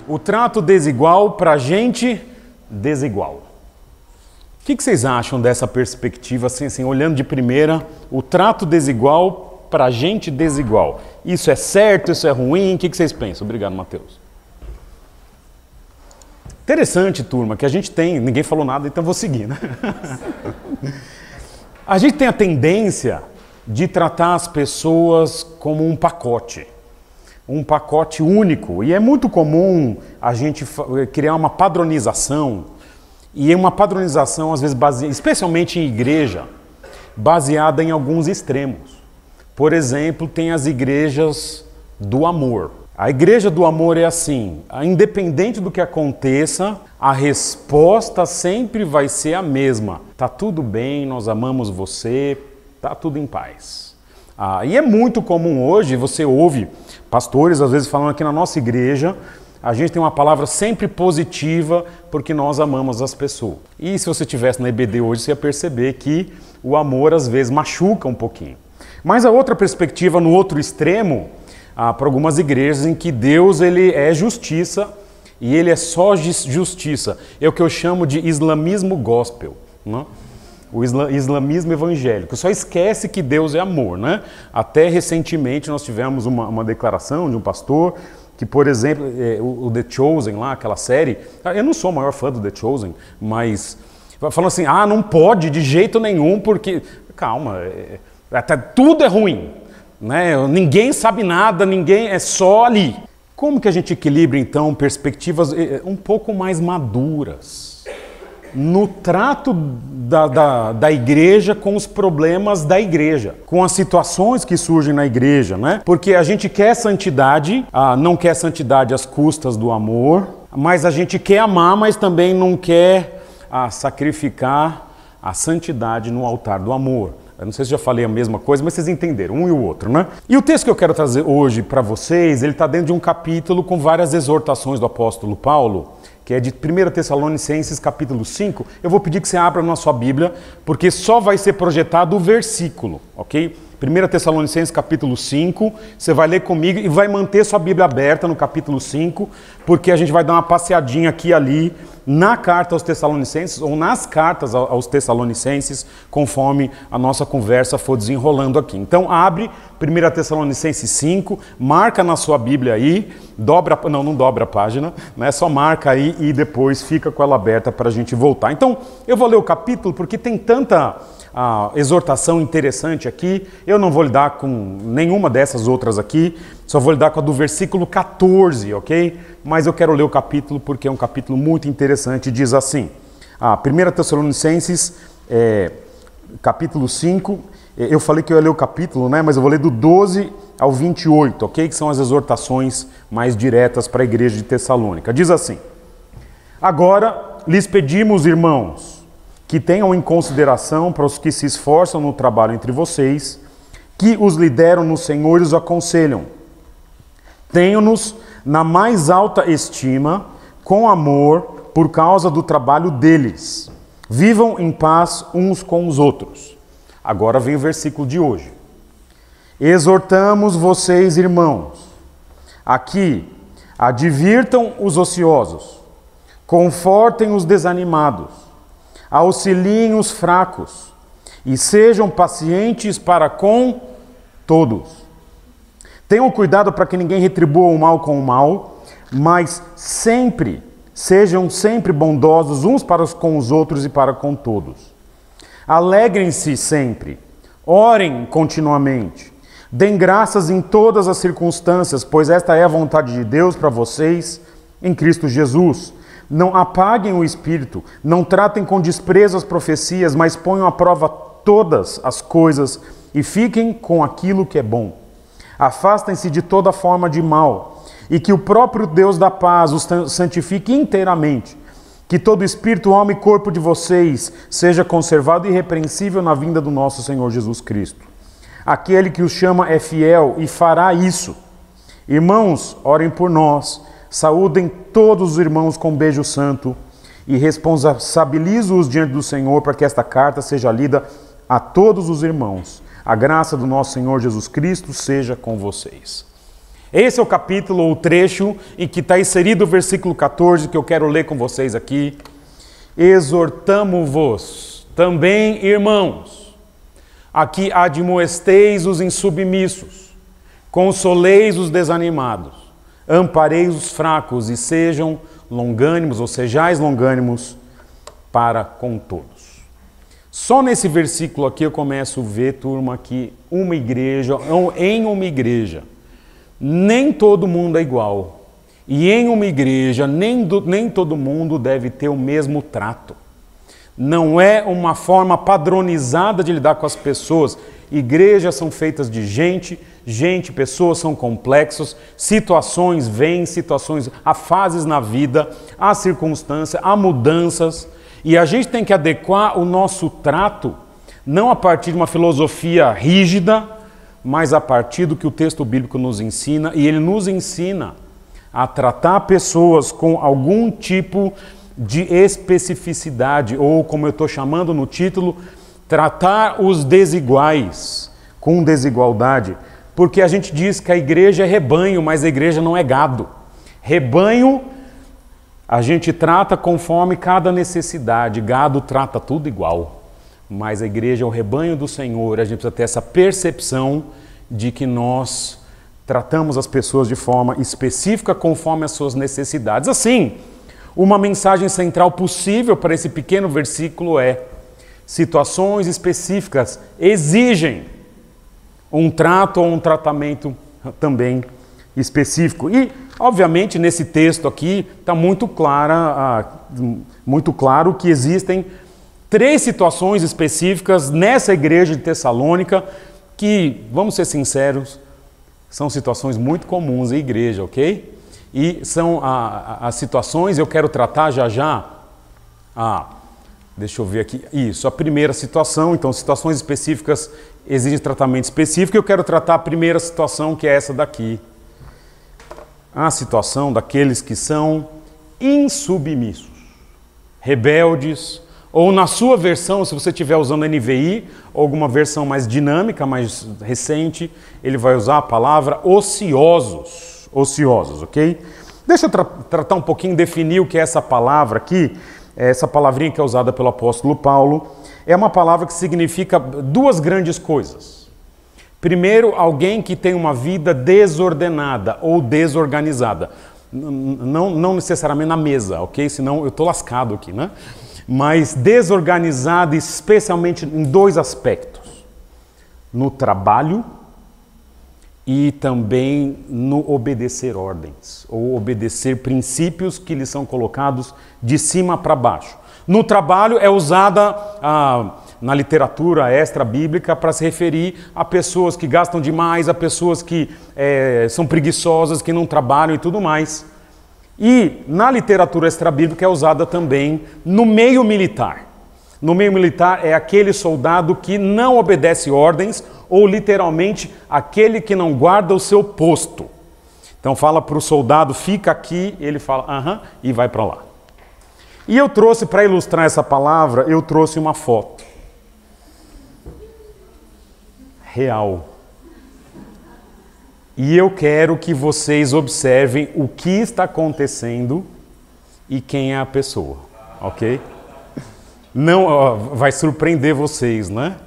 o trato desigual para gente desigual. O que vocês acham dessa perspectiva, assim, olhando de primeira, o trato desigual para gente desigual? Isso é certo, isso é ruim? O que vocês pensam? Obrigado, Matheus. Interessante, turma, que a gente tem, ninguém falou nada, então vou seguir, né? A gente tem a tendência de tratar as pessoas como um pacote único, e é muito comum a gente criar uma padronização, e uma padronização às vezes baseada, especialmente em igreja, baseada em alguns extremos. Por exemplo, tem as igrejas do amor. A igreja do amor é assim, independente do que aconteça, a resposta sempre vai ser a mesma. Tá tudo bem, nós amamos você, tá tudo em paz. E é muito comum hoje, você ouve pastores às vezes falando aqui na nossa igreja, a gente tem uma palavra sempre positiva porque nós amamos as pessoas. E se você estivesse na EBD hoje, você ia perceber que o amor às vezes machuca um pouquinho. Mas a outra perspectiva, no outro extremo, para algumas igrejas em que Deus ele é justiça e ele é só justiça. É o que eu chamo de islamismo gospel, né? O islamismo evangélico. Só esquece que Deus é amor, né? Até recentemente nós tivemos uma declaração de um pastor que, por exemplo, o The Chosen lá, aquela série, eu não sou o maior fã do The Chosen, mas falando assim, não pode de jeito nenhum porque, calma, tudo é ruim. Né? Ninguém sabe nada, ninguém é só ali. Como que a gente equilibra então perspectivas um pouco mais maduras no trato da igreja com os problemas da igreja, com as situações que surgem na igreja, né? Porque a gente quer santidade, não quer santidade às custas do amor, mas a gente quer amar, mas também não quer sacrificar a santidade no altar do amor. Eu não sei se já falei a mesma coisa, mas vocês entenderam, um e o outro, né? E o texto que eu quero trazer hoje para vocês, ele está dentro de um capítulo com várias exortações do apóstolo Paulo, que é de 1 Tessalonicenses, capítulo 5. Eu vou pedir que você abra na sua Bíblia, porque só vai ser projetado o versículo, ok? 1 Tessalonicenses, capítulo 5, você vai ler comigo e vai manter sua Bíblia aberta no capítulo 5, porque a gente vai dar uma passeadinha aqui e ali, na carta aos Tessalonicenses ou nas cartas aos Tessalonicenses, conforme a nossa conversa for desenrolando aqui. Então abre 1 Tessalonicenses 5, marca na sua Bíblia aí, não dobra a página, né? Só marca aí e depois fica com ela aberta para a gente voltar. Então eu vou ler o capítulo porque tem tanta exortação interessante aqui, eu não vou lidar com nenhuma dessas outras aqui, só vou lidar com a do versículo 14, ok? Mas eu quero ler o capítulo porque é um capítulo muito interessante, diz assim, 1 Tessalonicenses, capítulo 5, eu falei que eu ia ler o capítulo, né? Mas eu vou ler do 12 ao 28, ok? Que são as exortações mais diretas para a igreja de Tessalônica. Diz assim, agora lhes pedimos, irmãos, que tenham em consideração para os que se esforçam no trabalho entre vocês, que os lideram no Senhor e os aconselham. Tenham-nos na mais alta estima, com amor, por causa do trabalho deles. Vivam em paz uns com os outros. Agora vem o versículo de hoje. Exortamos vocês, irmãos, aqui, advirtam os ociosos, confortem os desanimados, auxiliem os fracos e sejam pacientes para com todos. Tenham cuidado para que ninguém retribua o mal com o mal, mas sejam sempre bondosos uns para com os outros e para com todos. Alegrem-se sempre, orem continuamente, deem graças em todas as circunstâncias, pois esta é a vontade de Deus para vocês em Cristo Jesus. Não apaguem o espírito, não tratem com desprezo as profecias, mas ponham à prova todas as coisas e fiquem com aquilo que é bom. Afastem-se de toda forma de mal, e que o próprio Deus da paz os santifique inteiramente. Que todo espírito, alma e corpo de vocês seja conservado irrepreensível na vinda do nosso Senhor Jesus Cristo. Aquele que os chama é fiel e fará isso. Irmãos, orem por nós. Saúdem todos os irmãos com um beijo santo e responsabilizo-os diante do Senhor para que esta carta seja lida a todos os irmãos. A graça do nosso Senhor Jesus Cristo seja com vocês. Esse é o capítulo, o trecho em que está inserido o versículo 14, que eu quero ler com vocês aqui. Exortamo-vos também, irmãos, a que admoesteis os insubmissos, consoleis os desanimados, ampareis os fracos e sejam longânimos, ou sejais longânimos para com todos. Só nesse versículo aqui eu começo a ver, turma, que em uma igreja, nem todo mundo é igual. E em uma igreja, nem todo mundo deve ter o mesmo trato. Não é uma forma padronizada de lidar com as pessoas. Igrejas são feitas de gente, pessoas são complexos, situações vêm, há fases na vida, há circunstâncias, há mudanças. E a gente tem que adequar o nosso trato, não a partir de uma filosofia rígida, mas a partir do que o texto bíblico nos ensina. E ele nos ensina a tratar pessoas com algum tipo de especificidade, ou como eu estou chamando no título, tratar os desiguais com desigualdade, porque a gente diz que a igreja é rebanho, mas a igreja não é gado. Rebanho a gente trata conforme cada necessidade, gado trata tudo igual, mas a igreja é o rebanho do Senhor. A gente precisa ter essa percepção de que nós tratamos as pessoas de forma específica conforme as suas necessidades. Assim, uma mensagem central possível para esse pequeno versículo é: situações específicas exigem um trato ou um tratamento também específico. E, obviamente, nesse texto aqui está muito claro que existem 3 situações específicas nessa igreja de Tessalônica que, vamos ser sinceros, são situações muito comuns em igreja, ok? E são as situações, eu quero tratar já. Deixa eu ver aqui. Isso, a primeira situação. Então, situações específicas exigem tratamento específico. Eu quero tratar a primeira situação, que é essa daqui. A situação daqueles que são insubmissos, rebeldes, ou na sua versão, se você estiver usando NVI, ou alguma versão mais dinâmica, mais recente, ele vai usar a palavra ociosos, ok? Deixa eu tratar um pouquinho, definir o que é essa palavra aqui. Essa palavrinha que é usada pelo apóstolo Paulo é uma palavra que significa 2 grandes coisas. Primeiro, alguém que tem uma vida desordenada ou desorganizada. Não necessariamente na mesa, ok? Senão eu estou lascado aqui, né? Mas desorganizada especialmente em 2 aspectos. No trabalho e também no obedecer ordens, ou obedecer princípios que lhes são colocados de cima para baixo. No trabalho é usada na literatura extra-bíblica para se referir a pessoas que gastam demais, a pessoas que são preguiçosas, que não trabalham e tudo mais. E na literatura extra-bíblica é usada também no meio militar. No meio militar é aquele soldado que não obedece ordens, ou literalmente aquele que não guarda o seu posto. Então fala para o soldado, fica aqui, ele fala, aham, e vai para lá. E eu trouxe, para ilustrar essa palavra, eu trouxe uma foto. Real. E eu quero que vocês observem o que está acontecendo e quem é a pessoa, ok? Não, vai surpreender vocês, né?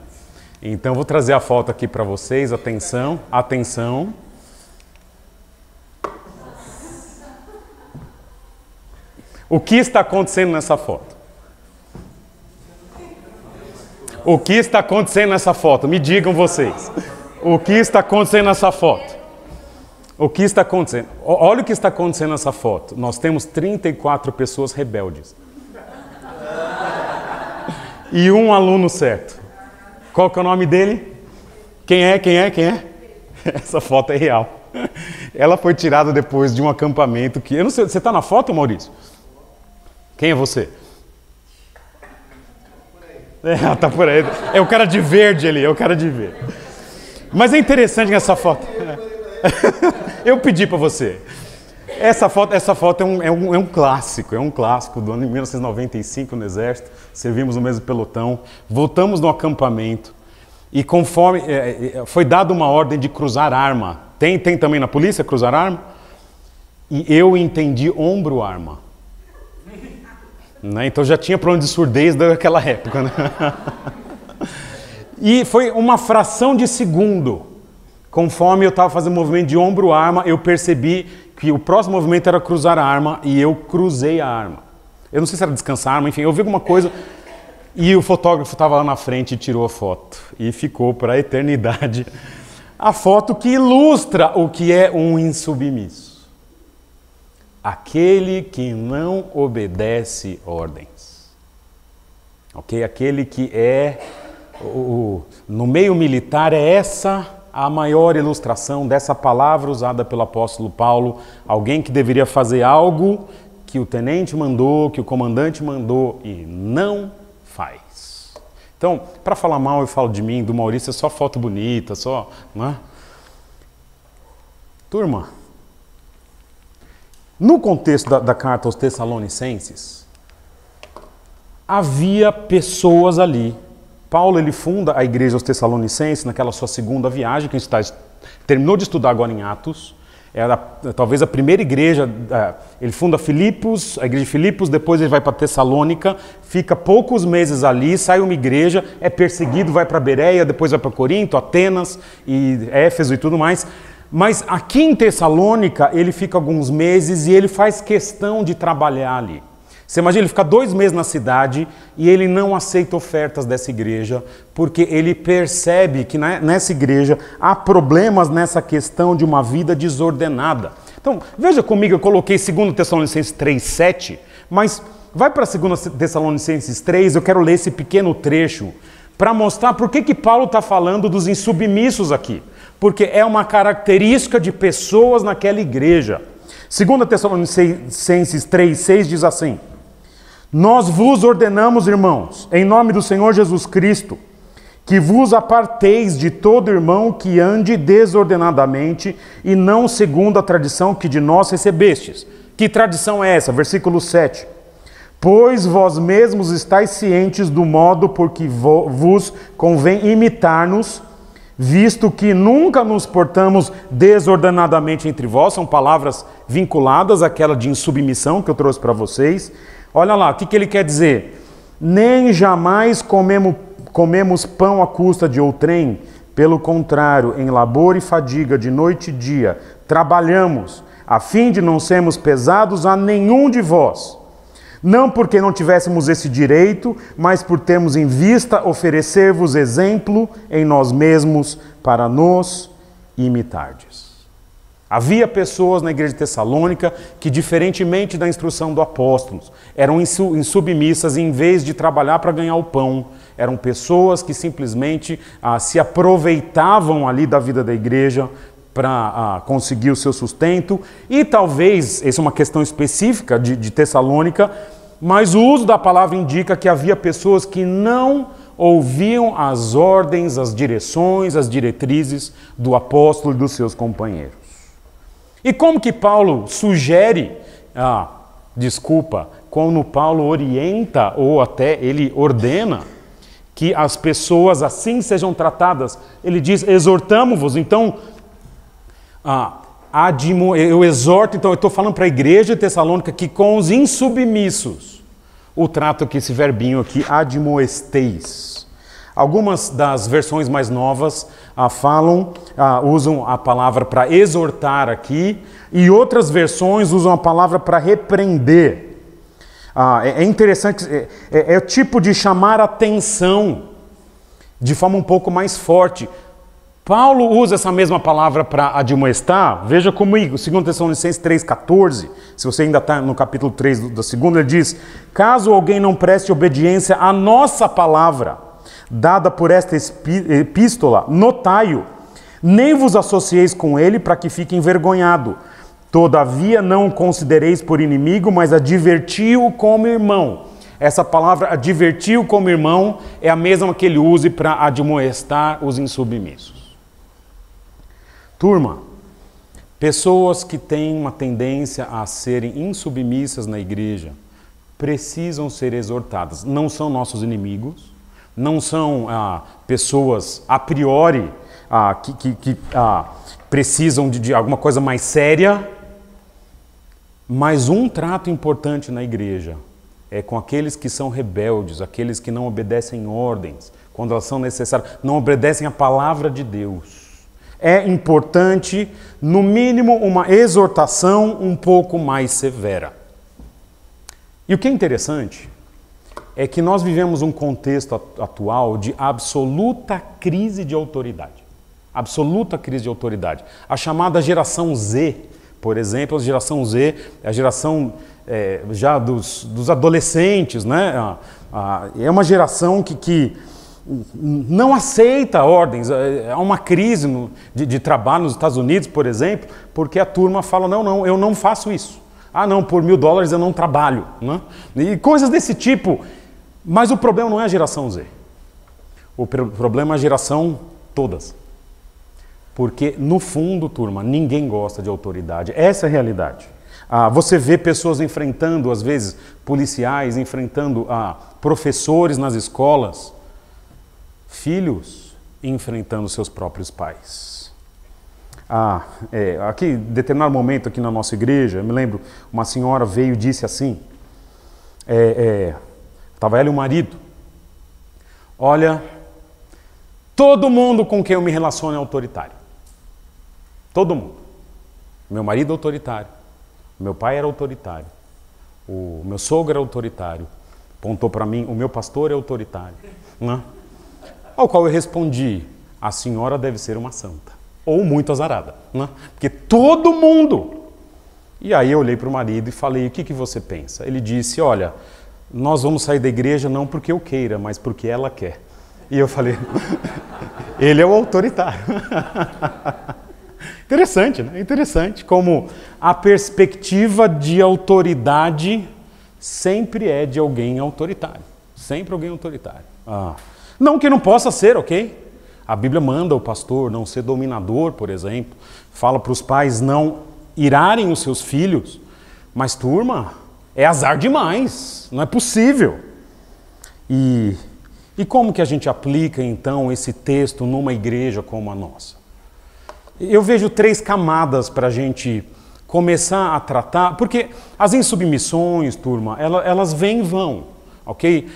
Então vou trazer a foto aqui para vocês, atenção. O que está acontecendo nessa foto? O que está acontecendo nessa foto? Me digam vocês. O que está acontecendo nessa foto? O que está acontecendo? Olha o que está acontecendo nessa foto. Nós temos 34 pessoas rebeldes. E um aluno certo. Qual que é o nome dele? Quem é? Essa foto é real. Ela foi tirada depois de um acampamento que... Eu não sei, você está na foto, Maurício? Quem é você? Tá por aí. É o cara de verde ali, Mas é interessante nessa foto. Eu pedi para você. Essa foto é um clássico do ano de 1995 no Exército. Servimos no mesmo pelotão, voltamos no acampamento e conforme foi dada uma ordem de cruzar arma Tem também na polícia, cruzar arma? E eu entendi ombro-arma. Né? Então já tinha problema de surdez daquela época. Né? E foi uma fração de segundo. Conforme eu estava fazendo o movimento de ombro-arma, eu percebi que o próximo movimento era cruzar a arma e eu cruzei a arma. Eu não sei se era descansar a arma, enfim, eu vi alguma coisa e o fotógrafo estava lá na frente e tirou a foto. E ficou para a eternidade a foto que ilustra o que é um insubmisso. Aquele que não obedece ordens. Ok? Aquele que é... no meio militar é essa a maior ilustração dessa palavra usada pelo apóstolo Paulo. Alguém que deveria fazer algo que o tenente mandou, que o comandante mandou e não faz. Então, para falar mal eu falo de mim, do Maurício, é só foto bonita, só... Né? Turma, no contexto da carta aos Tessalonicenses, havia pessoas ali. Paulo ele funda a igreja aos Tessalonicenses naquela sua segunda viagem, que a gente terminou de estudar agora em Atos. Era talvez a primeira igreja, ele funda Filipos, a igreja de Filipos, depois ele vai para Tessalônica, fica poucos meses ali, sai uma igreja, é perseguido, vai para Bereia, depois vai para Corinto, Atenas, e Éfeso e tudo mais. Mas aqui em Tessalônica ele fica alguns meses e ele faz questão de trabalhar ali. Você imagina, ele fica 2 meses na cidade e ele não aceita ofertas dessa igreja, porque ele percebe que nessa igreja há problemas nessa questão de uma vida desordenada. Então, veja comigo, eu coloquei 2 Tessalonicenses 3:7, mas vai para 2 Tessalonicenses 3, eu quero ler esse pequeno trecho para mostrar por que Paulo está falando dos insubmissos aqui. Porque é uma característica de pessoas naquela igreja. 2 Tessalonicenses 3:6 diz assim: nós vos ordenamos, irmãos, em nome do Senhor Jesus Cristo, que vos aparteis de todo irmão que ande desordenadamente e não segundo a tradição que de nós recebestes. Que tradição é essa? Versículo 7. Pois vós mesmos estáis cientes do modo por que vos convém imitar-nos, visto que nunca nos portamos desordenadamente entre vós. São palavras vinculadas àquela de insubmissão que eu trouxe para vocês. Olha lá, o que ele quer dizer? Nem jamais comemos pão à custa de outrem, pelo contrário, em labor e fadiga de noite e dia, trabalhamos, a fim de não sermos pesados a nenhum de vós. Não porque não tivéssemos esse direito, mas por termos em vista oferecer-vos exemplo em nós mesmos para nos imitardes. Havia pessoas na igreja de Tessalônica que, diferentemente da instrução do apóstolo, eram insubmissas e, em vez de trabalhar para ganhar o pão, eram pessoas que simplesmente se aproveitavam ali da vida da igreja para conseguir o seu sustento. E talvez, essa é uma questão específica de Tessalônica, mas o uso da palavra indica que havia pessoas que não ouviam as ordens, as direções, as diretrizes do apóstolo e dos seus companheiros. E como que Paulo sugere, como Paulo orienta ou até ele ordena que as pessoas assim sejam tratadas? Ele diz, exortamo-vos. Então, eu exorto, então eu estou falando para a igreja de Tessalônica que com os insubmissos, o trato que esse verbinho aqui, admoesteis. Algumas das versões mais novas usam a palavra para exortar aqui, e outras versões usam a palavra para repreender. É interessante, é o tipo de chamar atenção de forma um pouco mais forte. Paulo usa essa mesma palavra para admoestar. Veja comigo, 2 Tessalonicenses 3,14, se você ainda está no capítulo 3 da segunda, ele diz: caso alguém não preste obediência à nossa palavra, dada por esta epístola, notai-o, nem vos associeis com ele para que fique envergonhado. Todavia não o considereis por inimigo, mas adverti-o como irmão. Essa palavra adverti-o como irmão é a mesma que ele use para admoestar os insubmissos. Turma, pessoas que têm uma tendência a serem insubmissas na igreja precisam ser exortadas. Não são nossos inimigos, não são pessoas a priori precisam de alguma coisa mais séria. Mas um trato importante na igreja é com aqueles que são rebeldes, aqueles que não obedecem ordens, quando elas são necessárias, não obedecem a palavra de Deus. É importante, no mínimo, uma exortação um pouco mais severa. E o que é interessante é que nós vivemos um contexto atual de absoluta crise de autoridade. Absoluta crise de autoridade. A chamada geração Z, por exemplo, a geração Z é a geração já dos adolescentes, né? É uma geração que não aceita ordens. Há uma crise de trabalho nos Estados Unidos, por exemplo, porque a turma fala, não, eu não faço isso. Ah, não, por $1.000 eu não trabalho. Né? E coisas desse tipo. Mas o problema não é a geração Z. O problema é a geração todas. Porque, no fundo, turma, ninguém gosta de autoridade. Essa é a realidade. Você vê pessoas enfrentando, às vezes, policiais, enfrentando professores nas escolas, filhos enfrentando seus próprios pais. Aqui, em determinado momento aqui na nossa igreja, eu me lembro, uma senhora veio e disse assim, estava ela e o marido, olha, todo mundo com quem eu me relaciono é autoritário. Todo mundo. Meu marido é autoritário. Meu pai era autoritário. O meu sogro era autoritário. Apontou para mim, o meu pastor é autoritário. Né? Ao qual eu respondi, a senhora deve ser uma santa. Ou muito azarada. Né? Porque todo mundo. E aí eu olhei para o marido e falei, o que você pensa? Ele disse, olha, nós vamos sair da igreja não porque eu queira, mas porque ela quer. E eu falei, ele é o autoritário. Interessante, né? Interessante como a perspectiva de autoridade sempre é de alguém autoritário. Sempre alguém autoritário. Não que não possa ser, ok? A Bíblia manda o pastor não ser dominador, por exemplo. Fala para os pais não irarem os seus filhos. Mas, turma, é azar demais. Não é possível. E como que a gente aplica, então, esse texto numa igreja como a nossa? Eu vejo 3 camadas para a gente começar a tratar, porque as insubmissões, turma, elas vêm e vão, ok?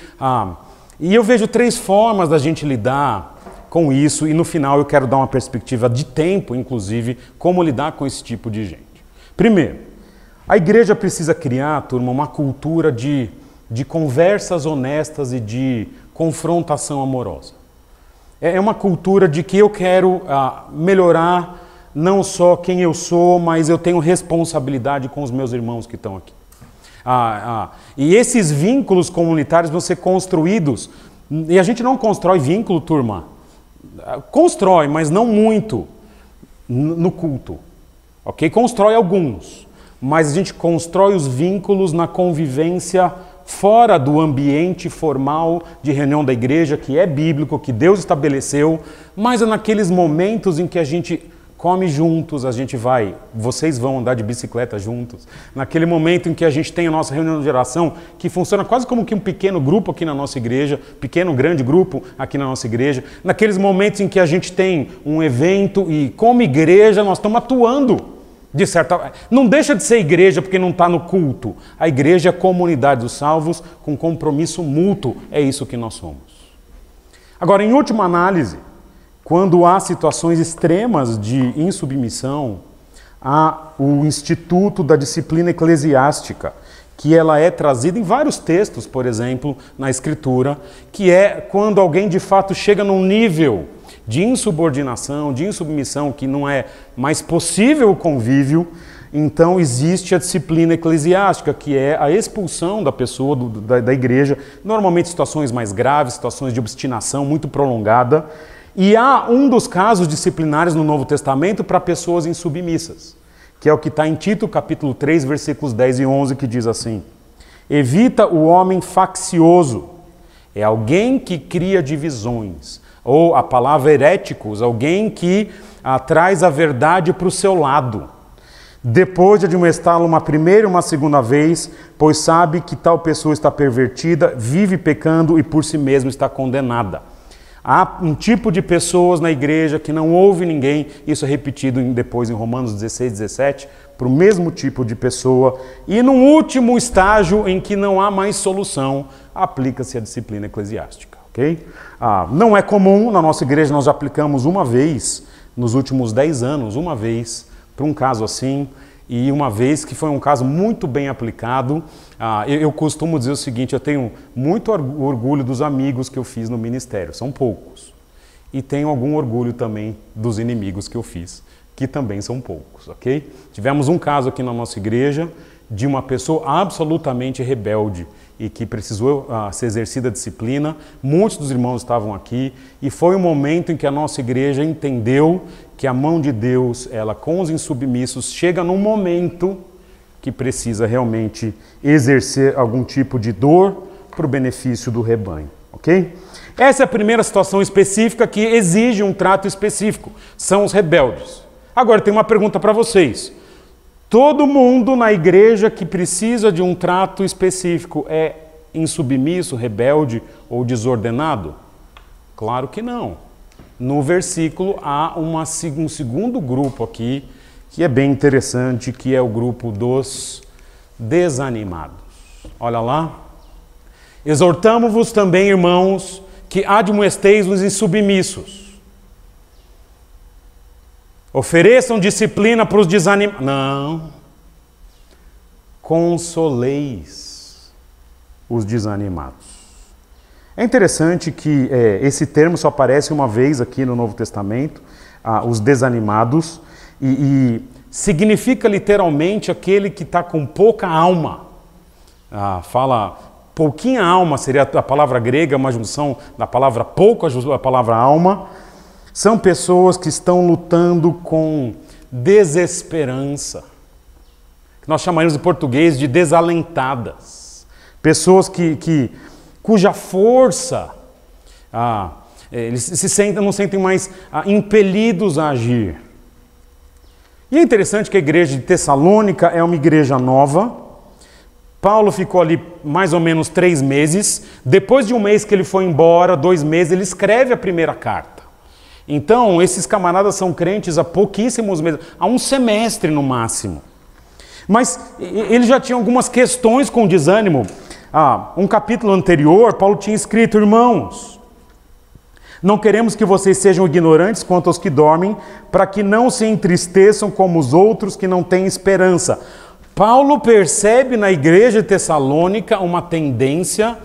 E eu vejo 3 formas da gente lidar com isso, e no final eu quero dar uma perspectiva de tempo, inclusive, como lidar com esse tipo de gente. Primeiro, a igreja precisa criar, turma, uma cultura de conversas honestas e de confrontação amorosa. É uma cultura de que eu quero melhorar não só quem eu sou, mas eu tenho responsabilidade com os meus irmãos que estão aqui. E esses vínculos comunitários vão ser construídos, e a gente não constrói vínculo, turma. Constrói, mas não muito no culto. Ok? Constrói alguns, mas a gente constrói os vínculos na convivência fora do ambiente formal de reunião da igreja, que é bíblico, que Deus estabeleceu, mas é naqueles momentos em que a gente come juntos, vocês vão andar de bicicleta juntos, naquele momento em que a gente tem a nossa reunião de oração, que funciona quase como que um pequeno grupo aqui na nossa igreja, grande grupo aqui na nossa igreja, naqueles momentos em que a gente tem um evento e como igreja nós estamos atuando. Não deixa de ser igreja porque não está no culto. A igreja é a comunidade dos salvos com compromisso mútuo. É isso que nós somos. Agora, em última análise, quando há situações extremas de insubmissão, há o Instituto da Disciplina Eclesiástica, que ela é trazida em vários textos, por exemplo, na Escritura, que é quando alguém de fato chega num nível de insubordinação, de insubmissão, que não é mais possível o convívio, então existe a disciplina eclesiástica, que é a expulsão da pessoa da igreja, normalmente situações mais graves, situações de obstinação muito prolongada, e há um dos casos disciplinares no Novo Testamento para pessoas insubmissas, que é o que está em Tito, capítulo 3, versículos 10 e 11, que diz assim: evita o homem faccioso, é alguém que cria divisões, ou a palavra heréticos, alguém que traz a verdade para o seu lado. Depois de admoestá-lo uma primeira e uma segunda vez, pois sabe que tal pessoa está pervertida, vive pecando e por si mesmo está condenada. Há um tipo de pessoas na igreja que não ouve ninguém, isso é repetido depois em Romanos 16, 17, para o mesmo tipo de pessoa. E no último estágio em que não há mais solução, aplica-se a disciplina eclesiástica, ok? Não é comum, na nossa igreja nós aplicamos uma vez, nos últimos 10 anos, uma vez, para um caso assim, e uma vez que foi um caso muito bem aplicado. Eu costumo dizer o seguinte, eu tenho muito orgulho dos amigos que eu fiz no ministério, são poucos. E tenho algum orgulho também dos inimigos que eu fiz, que também são poucos, ok? Tivemos um caso aqui na nossa igreja de uma pessoa absolutamente rebelde e que precisou ser exercida a disciplina. Muitos dos irmãos estavam aqui e foi o momento em que a nossa igreja entendeu que a mão de Deus, ela com os insubmissos, chega num momento que precisa realmente exercer algum tipo de dor para o benefício do rebanho, ok? Essa é a primeira situação específica que exige um trato específico, são os rebeldes. Agora tem uma pergunta para vocês. Todo mundo na igreja que precisa de um trato específico é insubmisso, rebelde ou desordenado? Claro que não. No versículo há um segundo grupo aqui, que é bem interessante, que é o grupo dos desanimados. Olha lá. Exortamo-vos também, irmãos, que admoesteis os insubmissos. Ofereçam disciplina para os desanimados. Não. Consoleis os desanimados. É interessante que esse termo só aparece uma vez aqui no Novo Testamento, os desanimados, e significa literalmente aquele que está com pouca alma. Fala pouquinha alma, seria a palavra grega, uma junção da palavra pouco, a palavra alma. São pessoas que estão lutando com desesperança, que nós chamaríamos em português de desalentadas. Pessoas cuja força, eles não sentem mais impelidos a agir. E é interessante que a igreja de Tessalônica é uma igreja nova. Paulo ficou ali mais ou menos 3 meses. Depois de um mês que ele foi embora, 2 meses, ele escreve a primeira carta. Então, esses camaradas são crentes há pouquíssimos meses, há um semestre no máximo. Mas ele já tinha algumas questões com desânimo. Um capítulo anterior, Paulo tinha escrito: irmãos, não queremos que vocês sejam ignorantes quanto aos que dormem, para que não se entristeçam como os outros que não têm esperança. Paulo percebe na igreja de Tessalônica uma tendência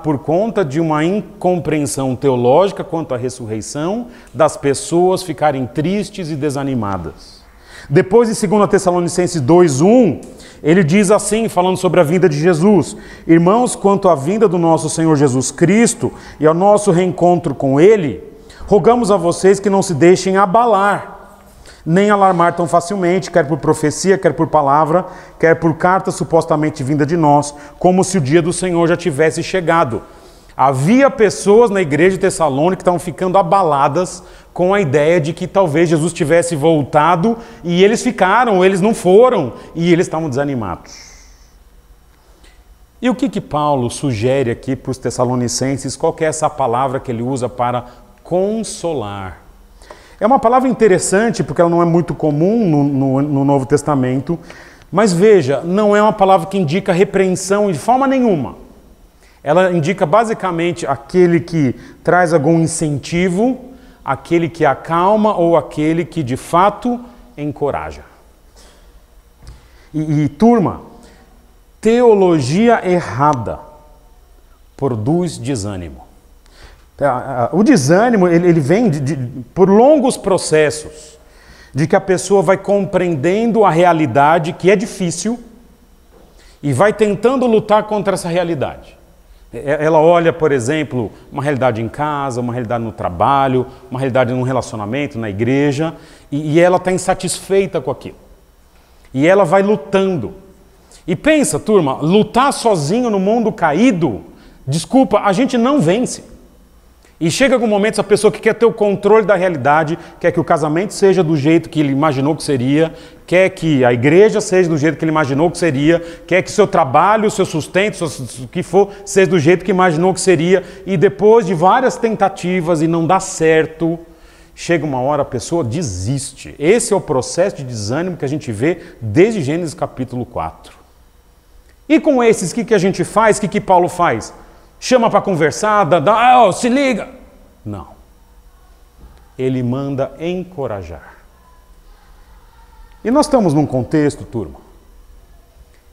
por conta de uma incompreensão teológica quanto à ressurreição, das pessoas ficarem tristes e desanimadas. Depois, em 2 Tessalonicenses 2:1, ele diz assim, falando sobre a vinda de Jesus: irmãos, quanto à vinda do nosso Senhor Jesus Cristo e ao nosso reencontro com Ele, rogamos a vocês que não se deixem abalar, nem alarmar tão facilmente, quer por profecia, quer por palavra, quer por carta supostamente vinda de nós, como se o dia do Senhor já tivesse chegado. Havia pessoas na igreja de Tessalônica que estavam ficando abaladas com a ideia de que talvez Jesus tivesse voltado, e eles ficaram, eles não foram, e eles estavam desanimados. E o que Paulo sugere aqui para os tessalonicenses? Qual que é essa palavra que ele usa para consolar? É uma palavra interessante, porque ela não é muito comum no Novo Testamento, mas veja, não é uma palavra que indica repreensão de forma nenhuma. Ela indica basicamente aquele que traz algum incentivo, aquele que acalma ou aquele que de fato encoraja. Turma, teologia errada produz desânimo. O desânimo ele vem por longos processos de que a pessoa vai compreendendo a realidade, que é difícil, e vai tentando lutar contra essa realidade. Ela olha, por exemplo, uma realidade em casa, uma realidade no trabalho, uma realidade num relacionamento, na igreja, e ela está insatisfeita com aquilo. E ela vai lutando. E pensa, turma, lutar sozinho no mundo caído, desculpa, a gente não vence. E chega algum momento, essa pessoa que quer ter o controle da realidade, quer que o casamento seja do jeito que ele imaginou que seria, quer que a igreja seja do jeito que ele imaginou que seria, quer que o seu trabalho, o seu sustento, o que for, seja do jeito que imaginou que seria, e depois de várias tentativas e não dá certo, chega uma hora a pessoa desiste. Esse é o processo de desânimo que a gente vê desde Gênesis capítulo 4. E com esses, o que a gente faz? O que Paulo faz? Chama para conversar, se liga. Não. Ele manda encorajar. E nós estamos num contexto, turma,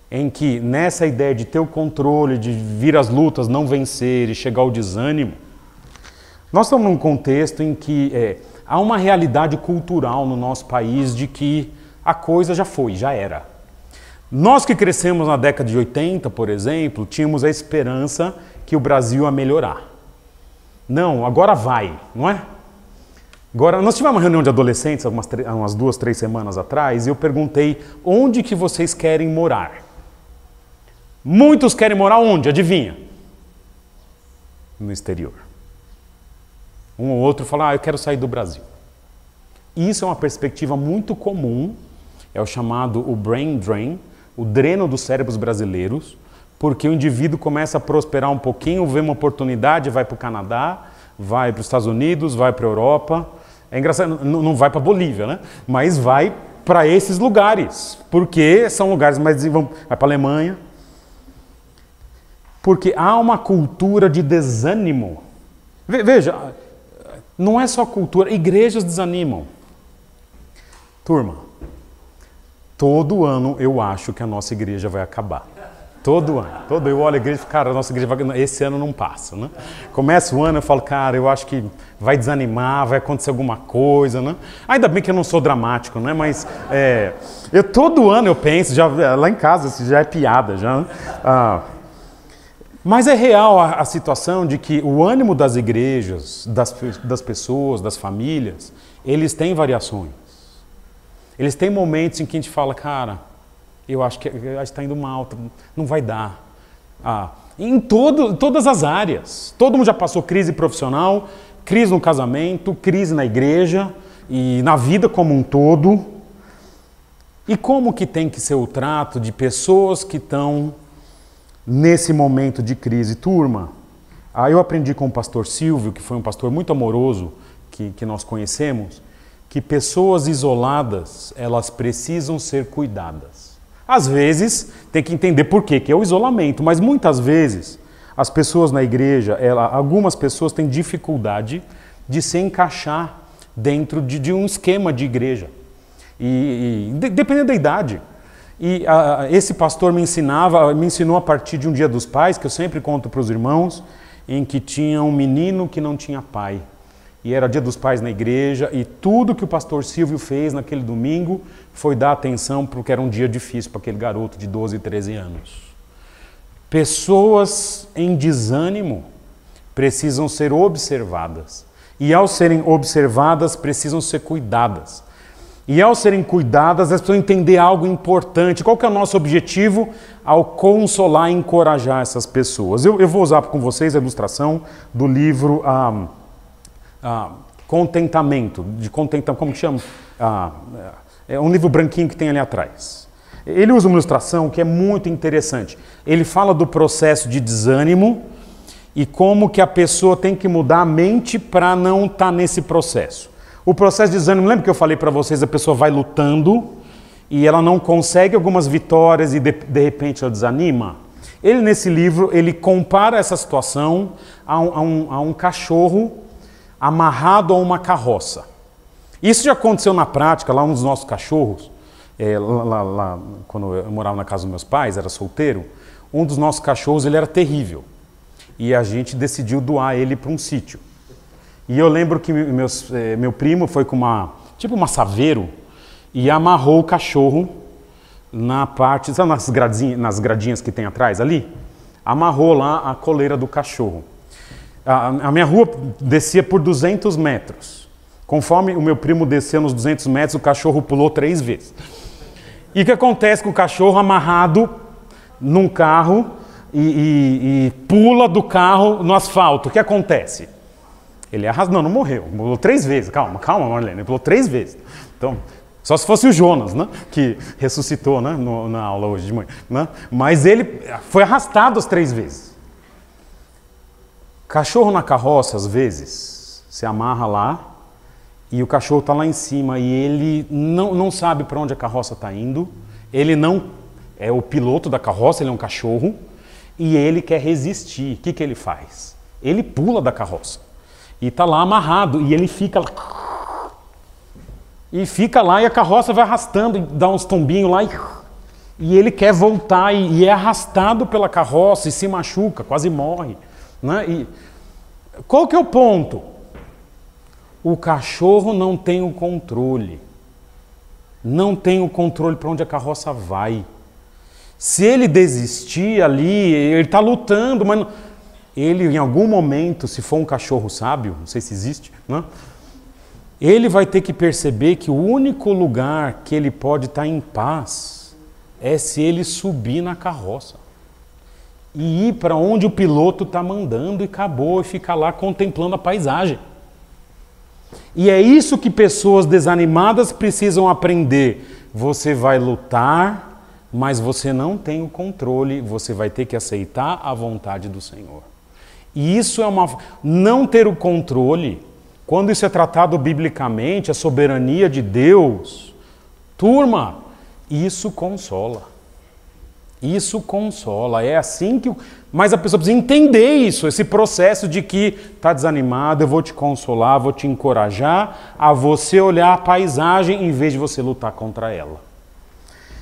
em que nessa ideia de ter o controle, de vir as lutas, não vencer e chegar ao desânimo, nós estamos num contexto em que há uma realidade cultural no nosso país de que a coisa já foi, já era. Nós que crescemos na década de 80, por exemplo, tínhamos a esperança que o Brasil ia melhorar. Não, agora vai, não é? Agora, nós tivemos uma reunião de adolescentes umas 2, 3 semanas atrás e eu perguntei onde que vocês querem morar. Muitos querem morar onde? Adivinha? No exterior. Um ou outro fala, eu quero sair do Brasil. Isso é uma perspectiva muito comum, é o chamado o brain drain, o dreno dos cérebros brasileiros, porque o indivíduo começa a prosperar um pouquinho, vê uma oportunidade, vai para o Canadá, vai para os Estados Unidos, vai para a Europa. É engraçado, não vai para a Bolívia, né? Mas vai para esses lugares, porque são lugares mais desenvolvidos. Vai para a Alemanha. Porque há uma cultura de desânimo. Veja, não é só cultura, igrejas desanimam. Turma, todo ano eu acho que a nossa igreja vai acabar. Todo ano. Eu olho a igreja e falo, cara, a nossa igreja esse ano não passa, né? Começa o ano, eu falo, cara, eu acho que vai desanimar, vai acontecer alguma coisa, né? Ainda bem que eu não sou dramático, né? Mas todo ano eu penso, já, lá em casa, isso já é piada, já. Mas é real a situação de que o ânimo das igrejas, das pessoas, das famílias, eles têm variações. Eles têm momentos em que a gente fala, cara, eu acho que está indo mal, não vai dar. Em todas as áreas. Todo mundo já passou crise profissional, crise no casamento, crise na igreja e na vida como um todo. E como que tem que ser o trato de pessoas que estão nesse momento de crise? Turma, eu aprendi com o pastor Silvio, que foi um pastor muito amoroso que nós conhecemos, que pessoas isoladas, elas precisam ser cuidadas. Às vezes, tem que entender por quê, que é o isolamento, mas muitas vezes as pessoas na igreja, algumas pessoas têm dificuldade de se encaixar dentro de um esquema de igreja, dependendo da idade. E esse pastor me ensinou a partir de um Dia dos Pais, que eu sempre conto para os irmãos, em que tinha um menino que não tinha pai. E era Dia dos Pais na igreja, e tudo que o pastor Silvio fez naquele domingo foi dar atenção porque era um dia difícil para aquele garoto de 12, 13 anos. Pessoas em desânimo precisam ser observadas. E ao serem observadas, precisam ser cuidadas. E ao serem cuidadas, elas precisam entender algo importante. Qual que é o nosso objetivo ao consolar e encorajar essas pessoas? Eu vou usar com vocês a ilustração do livro Contentamento, como que chama? É um livro branquinho que tem ali atrás. Ele usa uma ilustração que é muito interessante. Ele fala do processo de desânimo e como que a pessoa tem que mudar a mente para não estar nesse processo. O processo de desânimo, lembra que eu falei para vocês, a pessoa vai lutando e ela não consegue algumas vitórias e de repente ela desanima? Ele, nesse livro, ele compara essa situação a um cachorro amarrado a uma carroça. Isso já aconteceu na prática, lá um dos nossos cachorros, lá, quando eu morava na casa dos meus pais, era solteiro, um dos nossos cachorros ele era terrível. E a gente decidiu doar ele para um sítio. E eu lembro que meu primo foi com uma saveiro e amarrou o cachorro na parte, sabe nas gradinhas que tem atrás ali? Amarrou lá a coleira do cachorro. A minha rua descia por 200 metros. Conforme o meu primo descia nos 200 metros, o cachorro pulou 3 vezes. E o que acontece com o cachorro amarrado num carro e pula do carro no asfalto? O que acontece? Ele é arrastado. Não morreu. Pulou 3 vezes. Calma, Marlene. Ele pulou 3 vezes. Então, só se fosse o Jonas, né? Que ressuscitou, né? Na aula hoje de manhã. Né? Mas ele foi arrastado as 3 vezes. Cachorro na carroça, às vezes, se amarra lá e o cachorro está lá em cima e ele não sabe para onde a carroça está indo. Ele não é o piloto da carroça, ele é um cachorro e ele quer resistir. O que ele faz? Ele pula da carroça e está lá amarrado e ele fica lá. E fica lá e a carroça vai arrastando e dá uns tombinhos lá e ele quer voltar e é arrastado pela carroça e se machuca, quase morre. Né? E qual que é o ponto? O cachorro não tem o controle. Não tem o controle para onde a carroça vai. Se ele desistir ali, ele está lutando, mas ele em algum momento, se for um cachorro sábio, não sei se existe, né? Ele vai ter que perceber que o único lugar que ele pode estar em paz é se ele subir na carroça e ir para onde o piloto está mandando e acabou, e ficar lá contemplando a paisagem. E é isso que pessoas desanimadas precisam aprender. Você vai lutar, mas você não tem o controle, você vai ter que aceitar a vontade do Senhor. E isso é não ter o controle. Quando isso é tratado biblicamente, a soberania de Deus, turma, isso consola. Isso consola. É assim que... Mas a pessoa precisa entender isso, esse processo de que está desanimado, eu vou te consolar, vou te encorajar a você olhar a paisagem em vez de você lutar contra ela.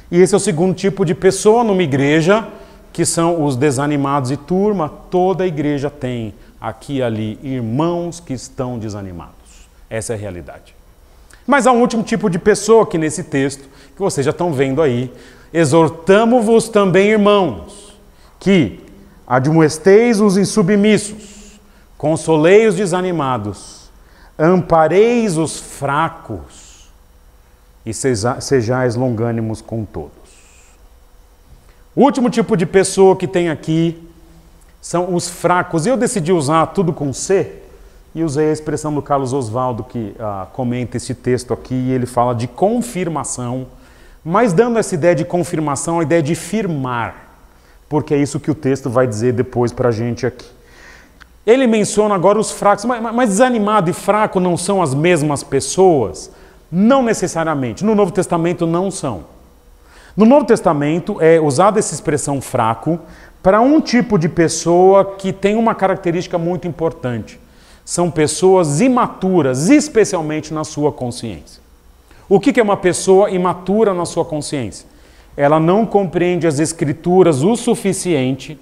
E esse é o segundo tipo de pessoa numa igreja, que são os desanimados. E turma, toda a igreja tem aqui e ali irmãos que estão desanimados. Essa é a realidade. Mas há um último tipo de pessoa que nesse texto, que vocês já estão vendo aí, exortamo-vos também, irmãos, que admoesteis os insubmissos, consolei os desanimados, ampareis os fracos e sejais longânimos com todos. O último tipo de pessoa que tem aqui são os fracos. Eu decidi usar tudo com C e usei a expressão do Carlos Oswaldo, que comenta esse texto aqui, e ele fala de confirmação, mas dando essa ideia de confirmação, a ideia de firmar, porque é isso que o texto vai dizer depois para a gente aqui. Ele menciona agora os fracos, mas desanimado e fraco não são as mesmas pessoas? Não necessariamente. No Novo Testamento não são. No Novo Testamento é usada essa expressão fraco para um tipo de pessoa que tem uma característica muito importante. São pessoas imaturas, especialmente na sua consciência. O que é uma pessoa imatura na sua consciência? Ela não compreende as Escrituras o suficiente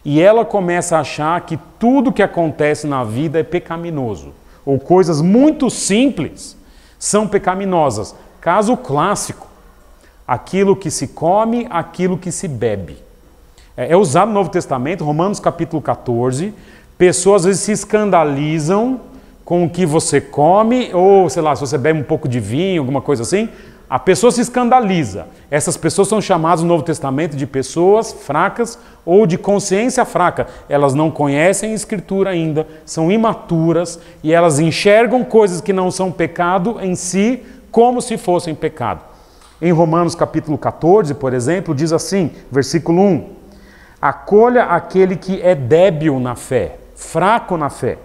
e ela começa a achar que tudo que acontece na vida é pecaminoso. Ou coisas muito simples são pecaminosas. Caso clássico, aquilo que se come, aquilo que se bebe. É usado no Novo Testamento, Romanos capítulo 14, pessoas às vezes se escandalizam com o que você come, ou sei lá, se você bebe um pouco de vinho, alguma coisa assim, a pessoa se escandaliza. Essas pessoas são chamadas no Novo Testamento de pessoas fracas ou de consciência fraca. Elas não conhecem a Escritura ainda, são imaturas e elas enxergam coisas que não são pecado em si como se fossem pecado. Em Romanos capítulo 14, por exemplo, diz assim, versículo 1, acolha aquele que é débil na fé, fraco na fé.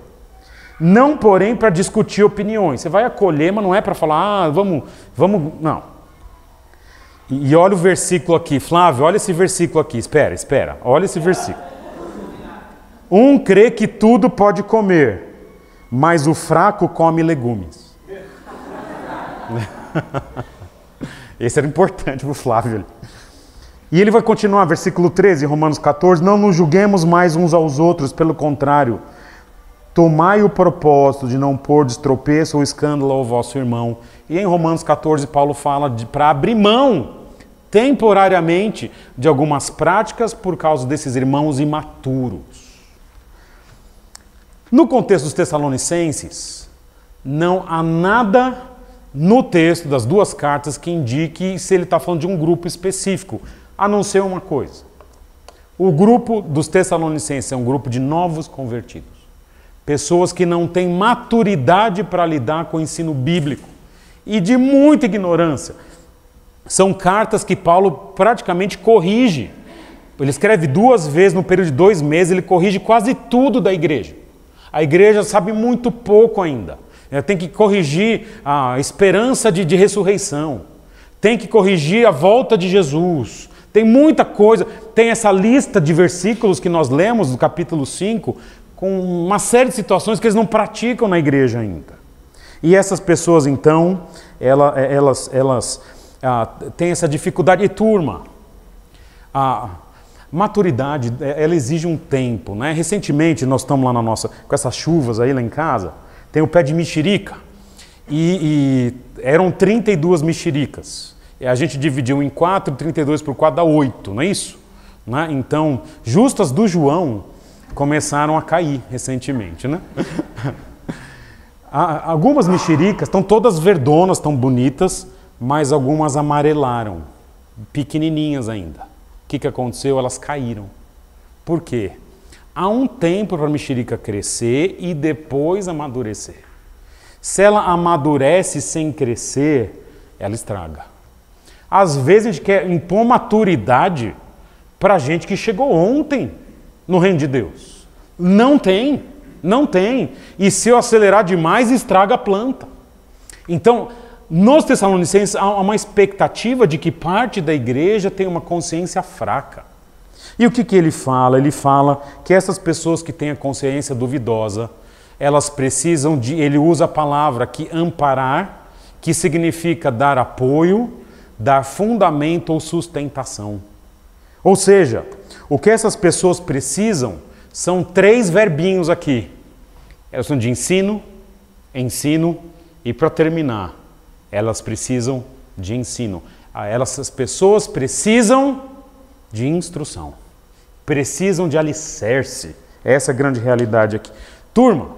Não, porém, para discutir opiniões. Você vai acolher, mas não é para falar, vamos, não. E olha o versículo aqui, Flávio, olha esse versículo aqui, espera, olha esse versículo. Um crê que tudo pode comer, mas o fraco come legumes. Esse era importante para o Flávio. E ele vai continuar, versículo 13, Romanos 14, não nos julguemos mais uns aos outros, pelo contrário, tomai o propósito de não pôr destropeço ou escândalo ao vosso irmão. E em Romanos 14, Paulo fala para abrir mão, temporariamente, de algumas práticas por causa desses irmãos imaturos. No contexto dos Tessalonicenses, não há nada no texto das duas cartas que indique se ele está falando de um grupo específico, a não ser uma coisa. O grupo dos Tessalonicenses é um grupo de novos convertidos. Pessoas que não têm maturidade para lidar com o ensino bíblico e de muita ignorância. São cartas que Paulo praticamente corrige. Ele escreve 2 vezes no período de 2 meses, ele corrige quase tudo da igreja. A igreja sabe muito pouco ainda. Tem que corrigir a esperança de ressurreição. Tem que corrigir a volta de Jesus. Tem muita coisa. Tem essa lista de versículos que nós lemos no capítulo 5, com uma série de situações que eles não praticam na igreja ainda. E essas pessoas, então, elas têm essa dificuldade. E turma, a maturidade, ela exige um tempo, né? Recentemente, nós estamos lá com essas chuvas aí lá em casa, tem o pé de mexerica, e eram 32 mexericas. E a gente dividiu em 4, 32 por 4 dá 8, não é isso? Né? Então, justas do João começaram a cair recentemente, né? Algumas mexericas estão todas verdonas, estão bonitas, mas algumas amarelaram, pequenininhas ainda. O que aconteceu? Elas caíram. Por quê? Há um tempo para a mexerica crescer e depois amadurecer. Se ela amadurece sem crescer, ela estraga. Às vezes a gente quer impor maturidade para gente que chegou ontem no reino de Deus. Não tem, não tem. E se eu acelerar demais, estraga a planta. Então, nos Tessalonicenses há uma expectativa de que parte da igreja tem uma consciência fraca. E o que ele fala? Ele fala que essas pessoas que têm a consciência duvidosa, elas precisam ele usa a palavra aqui, amparar, que significa dar apoio, dar fundamento ou sustentação. Ou seja, o que essas pessoas precisam são 3 verbinhos aqui. Elas são de ensino e para terminar, elas precisam de ensino. Essas pessoas precisam de instrução. Precisam de alicerce. Essa é a grande realidade aqui. Turma,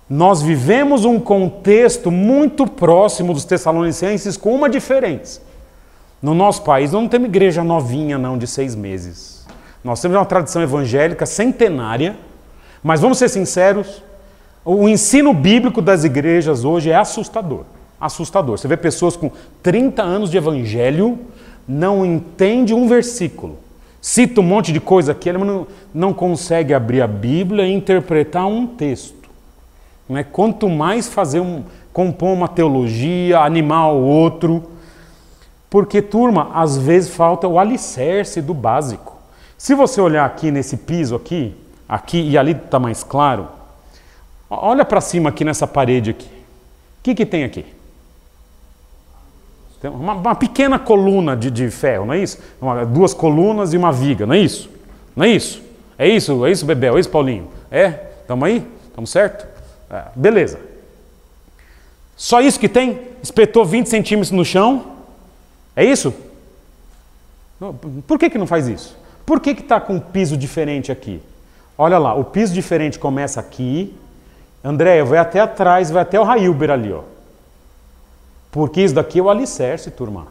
nós vivemos um contexto muito próximo dos Tessalonicenses com uma diferença. No nosso país não temos igreja novinha não, de 6 meses. Nós temos uma tradição evangélica centenária, mas vamos ser sinceros, o ensino bíblico das igrejas hoje é assustador. Assustador. Você vê pessoas com 30 anos de evangelho, não entende um versículo. Cita um monte de coisa aqui, ele não consegue abrir a Bíblia e interpretar um texto. Não é? Quanto mais compor uma teologia, animar o outro. Porque, turma, às vezes falta o alicerce do básico. Se você olhar aqui nesse piso aqui e ali está mais claro, olha para cima aqui nessa parede aqui. O que tem aqui? Tem uma pequena coluna de ferro, não é isso? 2 colunas e uma viga, não é isso? Não é isso? É isso, Bebel? É isso, Paulinho? Estamos aí? Estamos certo? Beleza. Só isso que tem? Espetou 20 centímetros no chão? É isso? Por que não faz isso? Por que está com um piso diferente aqui? Olha lá, o piso diferente começa aqui. Andréia, vai até atrás, vai até o Railber ali, ó. Porque isso daqui é o alicerce, turma.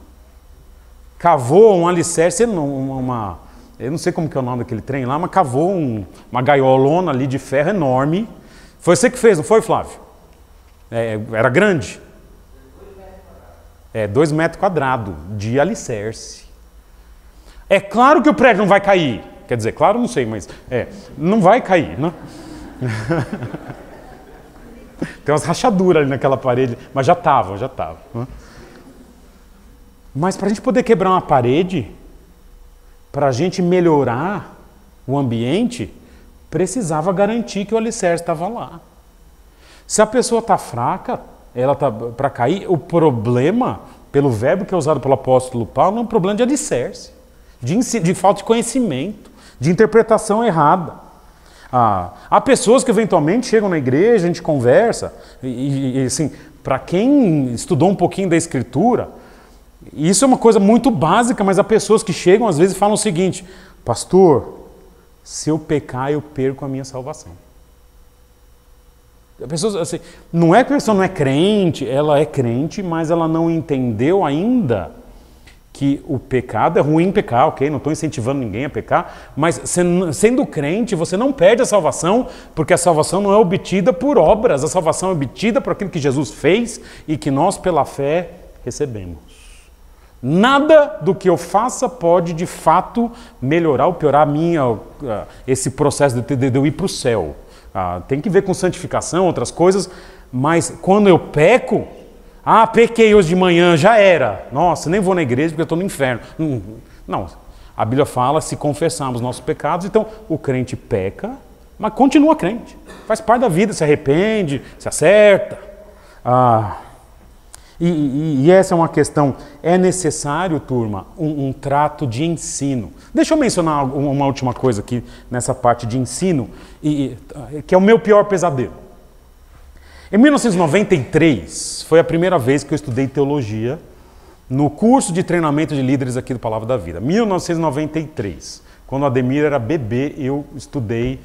Cavou um alicerce, eu não sei como que é o nome daquele trem lá, mas cavou uma gaiolona ali de ferro enorme. Foi você que fez, não foi, Flávio? Era grande. 2 metros quadrados de alicerce. É claro que o prédio não vai cair. Quer dizer, claro, não sei, mas não vai cair, né? Tem umas rachaduras ali naquela parede, mas já estava. Né? Mas para a gente poder quebrar uma parede, para a gente melhorar o ambiente, precisava garantir que o alicerce estava lá. Se a pessoa está fraca, ela está para cair, o problema, pelo verbo que é usado pelo apóstolo Paulo, é um problema de alicerce, de falta de conhecimento, de interpretação errada. Há pessoas que eventualmente chegam na igreja, a gente conversa, e assim, para quem estudou um pouquinho da Escritura, isso é uma coisa muito básica, mas há pessoas que chegam às vezes e falam o seguinte: pastor, se eu pecar, eu perco a minha salvação. A pessoa, assim, não é que a pessoa não é crente, ela é crente, mas ela não entendeu ainda que o pecado é ruim pecar, ok? Não estou incentivando ninguém a pecar, mas sendo crente, você não perde a salvação, porque a salvação não é obtida por obras, a salvação é obtida por aquilo que Jesus fez e que nós, pela fé, recebemos. Nada do que eu faça pode, de fato, melhorar ou piorar esse processo de eu ir para o céu. Tem que ver com santificação, outras coisas, mas quando eu peco, pequei hoje de manhã, já era. Nossa, nem vou na igreja porque eu estou no inferno. Não, a Bíblia fala se confessarmos nossos pecados, então o crente peca, mas continua crente. Faz parte da vida, se arrepende, se acerta. E essa é uma questão, é necessário, turma, um trato de ensino. Deixa eu mencionar uma última coisa aqui nessa parte de ensino, que é o meu pior pesadelo. Em 1993, foi a primeira vez que eu estudei teologia no curso de treinamento de líderes aqui do Palavra da Vida. 1993, quando o Ademir era bebê, eu estudei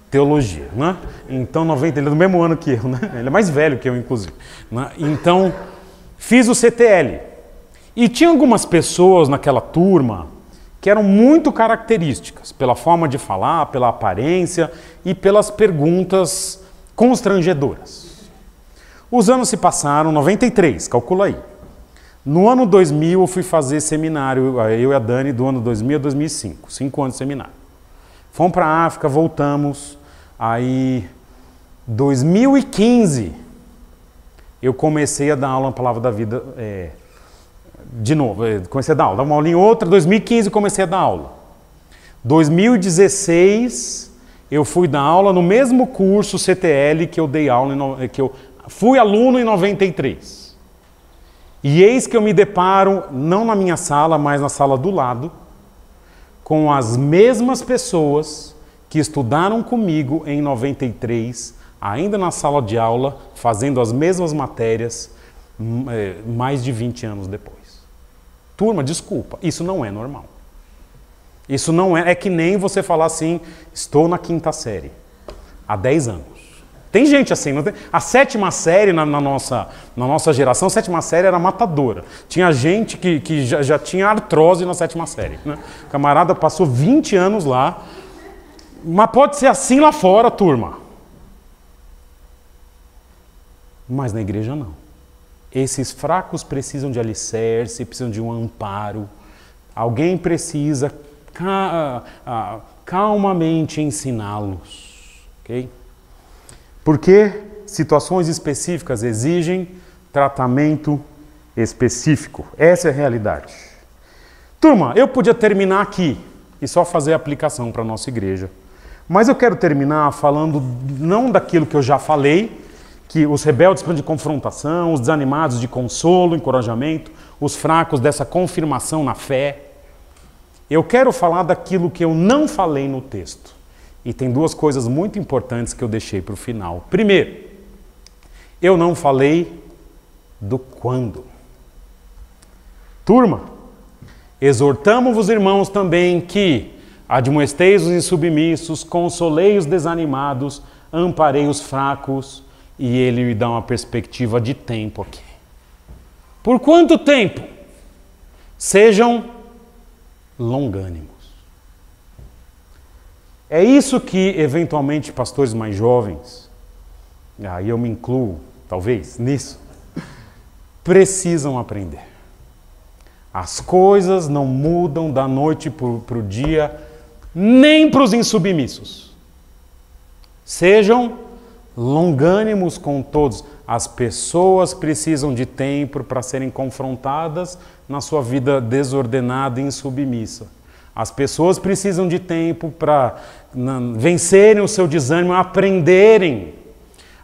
teologia, né? Então, ele é do mesmo ano que eu, né? Ele é mais velho que eu, inclusive. Né? Então, fiz o CTL. E tinha algumas pessoas naquela turma que eram muito características, pela forma de falar, pela aparência e pelas perguntas constrangedoras. Os anos se passaram, 93, calcula aí. No ano 2000 eu fui fazer seminário, eu e a Dani, do ano 2000 a 2005, 5 anos de seminário. Fomos para a África, voltamos, aí 2015 eu comecei a dar aula na Palavra da Vida, de novo, comecei a dar aula, dava uma aula em outra, 2015 comecei a dar aula. 2016 eu fui dar aula no mesmo curso CTL que eu dei aula, que eu fui aluno em 93. E eis que eu me deparo, não na minha sala, mas na sala do lado, com as mesmas pessoas que estudaram comigo em 93, ainda na sala de aula, fazendo as mesmas matérias, mais de 20 anos depois. Turma, desculpa, isso não é normal. Isso não é que nem você falar assim, estou na 5ª série, há 10 anos. Tem gente assim, não tem? A 7ª série na nossa geração, a 7ª série era matadora. Tinha gente que já tinha artrose na 7ª série. Né? O camarada passou 20 anos lá, mas pode ser assim lá fora, turma. Mas na igreja não. Esses fracos precisam de alicerce, precisam de um amparo. Alguém precisa calmamente ensiná-los. Ok? Porque situações específicas exigem tratamento específico. Essa é a realidade. Turma, eu podia terminar aqui e só fazer a aplicação para a nossa igreja. Mas eu quero terminar falando não daquilo que eu já falei, que os rebeldes precisam de confrontação, os desanimados de consolo, encorajamento, os fracos dessa confirmação na fé. Eu quero falar daquilo que eu não falei no texto. E tem 2 coisas muito importantes que eu deixei para o final. Primeiro, eu não falei do quando. Turma, exortamos os irmãos também que admoesteis os insubmissos, consolei os desanimados, amparei os fracos, e ele me dá uma perspectiva de tempo aqui. Por quanto tempo? Sejam longânimos. É isso que, eventualmente, pastores mais jovens, aí eu me incluo, talvez, nisso, precisam aprender. As coisas não mudam da noite para o dia, nem para os insubmissos. Sejam longânimos com todos. As pessoas precisam de tempo para serem confrontadas na sua vida desordenada e insubmissa. As pessoas precisam de tempo para vencerem o seu desânimo, aprenderem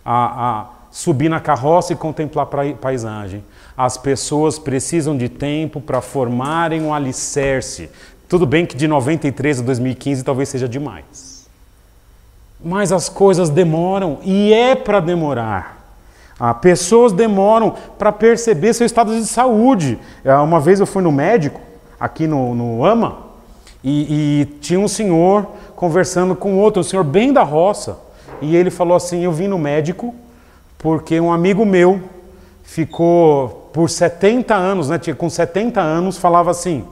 a subir na carroça e contemplar a paisagem. As pessoas precisam de tempo para formarem um alicerce. Tudo bem que de 93 a 2015 talvez seja demais. Mas as coisas demoram e é para demorar. Pessoas demoram para perceber seu estado de saúde. Uma vez eu fui no médico, aqui no AMA, e tinha um senhor conversando com outro, um senhor bem da roça. E ele falou assim, eu vim no médico porque um amigo meu por 70 anos, né, com 70 anos, falava assim,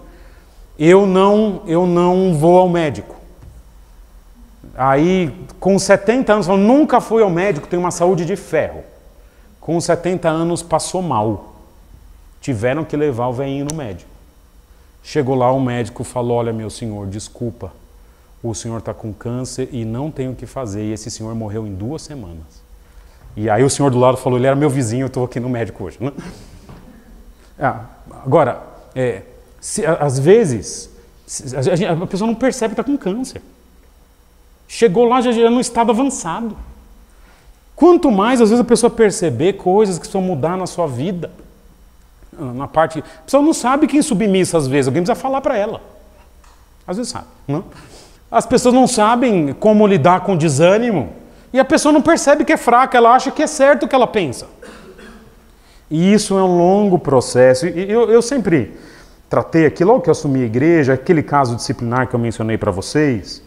eu não vou ao médico. Aí, com 70 anos, falou, nunca fui ao médico, tenho uma saúde de ferro. Com 70 anos, passou mal. Tiveram que levar o velhinho no médico. Chegou lá, o médico falou, olha, meu senhor, desculpa, o senhor está com câncer e não tem o que fazer. E esse senhor morreu em 2 semanas. E aí o senhor do lado falou, ele era meu vizinho, eu estou aqui no médico hoje. Né? Agora, às vezes, a pessoa não percebe que está com câncer. Chegou lá já num estado avançado. Quanto mais, às vezes, a pessoa perceber coisas que precisam mudar na sua vida. Na parte... A pessoa não sabe quem é submissa, às vezes. Alguém precisa falar para ela. Às vezes sabe. Não? As pessoas não sabem como lidar com desânimo. E a pessoa não percebe que é fraca. Ela acha que é certo o que ela pensa. E isso é um longo processo. E eu sempre tratei aqui, logo que eu assumi a igreja, aquele caso disciplinar que eu mencionei para vocês...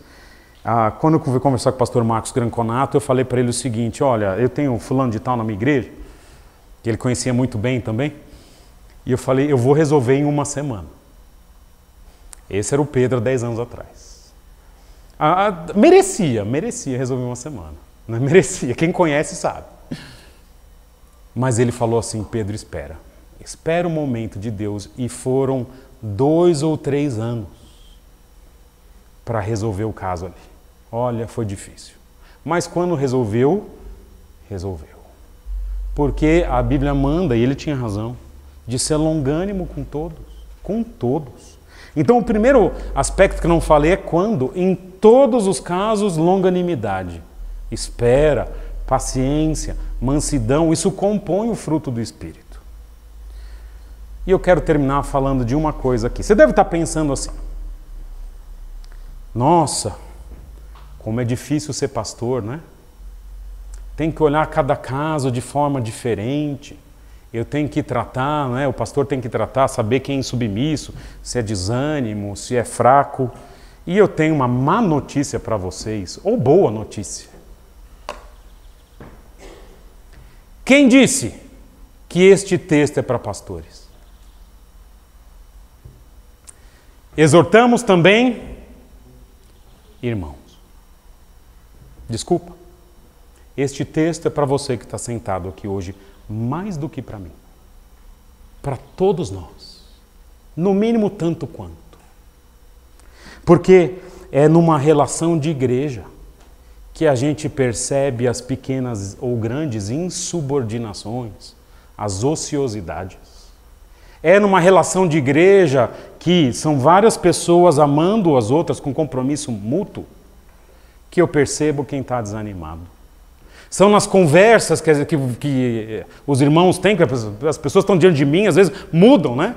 quando eu fui conversar com o pastor Marcos Granconato, eu falei para ele o seguinte, olha, eu tenho um fulano de tal na minha igreja, que ele conhecia muito bem também, e eu falei, eu vou resolver em 1 semana. Esse era o Pedro há 10 anos atrás. Merecia resolver em 1 semana. Não merecia, quem conhece sabe. Mas ele falou assim, Pedro, espera o momento de Deus, e foram 2 ou 3 anos para resolver o caso ali. Olha, foi difícil. Mas quando resolveu. Porque a Bíblia manda, e ele tinha razão, de ser longânimo com todos. Com todos. Então o primeiro aspecto que eu não falei é quando, em todos os casos, longanimidade. Espera, paciência, mansidão, isso compõe o fruto do Espírito. E eu quero terminar falando de uma coisa aqui. Você deve estar pensando assim, nossa, como é difícil ser pastor, né? Tem que olhar cada caso de forma diferente. Eu tenho que tratar, né? O pastor tem que tratar, saber quem é submisso, se é desânimo, se é fraco. E eu tenho uma má notícia para vocês, ou boa notícia. Quem disse que este texto é para pastores? Exortamos também irmãos. Desculpa, este texto é para você que está sentado aqui hoje, mais do que para mim. Para todos nós. No mínimo tanto quanto. Porque é numa relação de igreja que a gente percebe as pequenas ou grandes insubordinações, as ociosidades. É numa relação de igreja que são várias pessoas amando as outras com compromisso mútuo que eu percebo quem está desanimado. São nas conversas que os irmãos têm, que as pessoas estão diante de mim, às vezes mudam, né?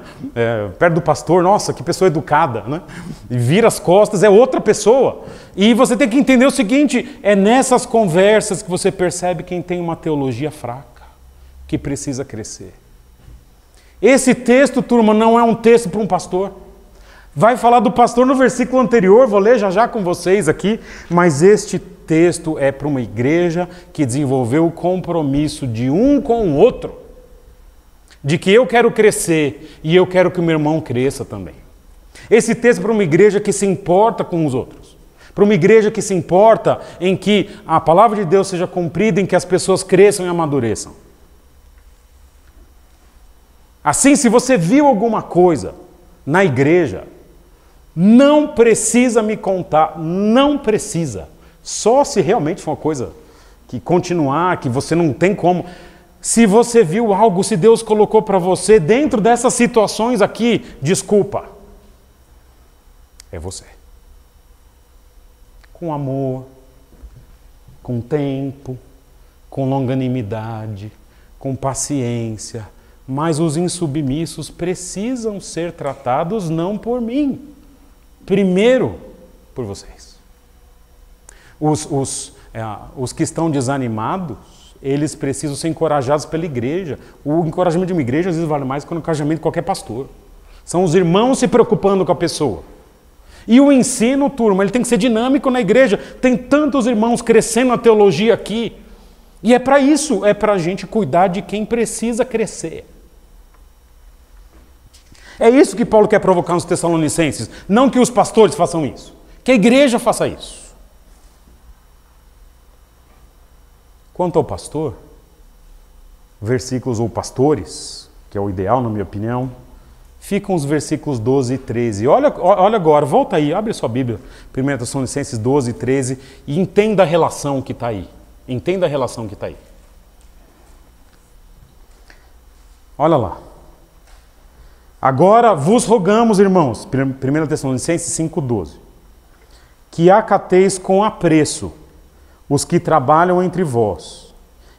Perto do pastor, nossa, que pessoa educada, né? E vira as costas, é outra pessoa. E você tem que entender o seguinte, é nessas conversas que você percebe quem tem uma teologia fraca, que precisa crescer. Esse texto, turma, não é um texto para um pastor. Vai falar do pastor no versículo anterior, vou ler já com vocês aqui, mas este texto é para uma igreja que desenvolveu o compromisso de um com o outro, de que eu quero crescer e eu quero que o meu irmão cresça também. Esse texto é para uma igreja que se importa com os outros, para uma igreja que se importa em que a palavra de Deus seja cumprida, em que as pessoas cresçam e amadureçam. Assim, se você viu alguma coisa na igreja, não precisa me contar, não precisa. Só se realmente for uma coisa que continuar, que você não tem como. Se você viu algo, se Deus colocou para você dentro dessas situações aqui, desculpa. É você. Com amor, com tempo, com longanimidade, com paciência. Mas os insubmissos precisam ser tratados não por mim. Primeiro, por vocês. Os que estão desanimados, eles precisam ser encorajados pela igreja. O encorajamento de uma igreja às vezes vale mais que o encorajamento de qualquer pastor. São os irmãos se preocupando com a pessoa. E o ensino, turma, ele tem que ser dinâmico na igreja. Tem tantos irmãos crescendo na teologia aqui. E é para isso, é para a gente cuidar de quem precisa crescer. É isso que Paulo quer provocar nos Tessalonicenses. Não que os pastores façam isso. Que a igreja faça isso. Quanto ao pastor, versículos ou pastores, que é o ideal na minha opinião, ficam os versículos 12 e 13. Olha agora, volta aí, abre sua Bíblia, 1 Tessalonicenses 12 e 13, e entenda a relação que está aí. Entenda a relação que está aí. Olha lá. Agora vos rogamos, irmãos, 1 Tessalonicenses 5,12, que acateis com apreço os que trabalham entre vós,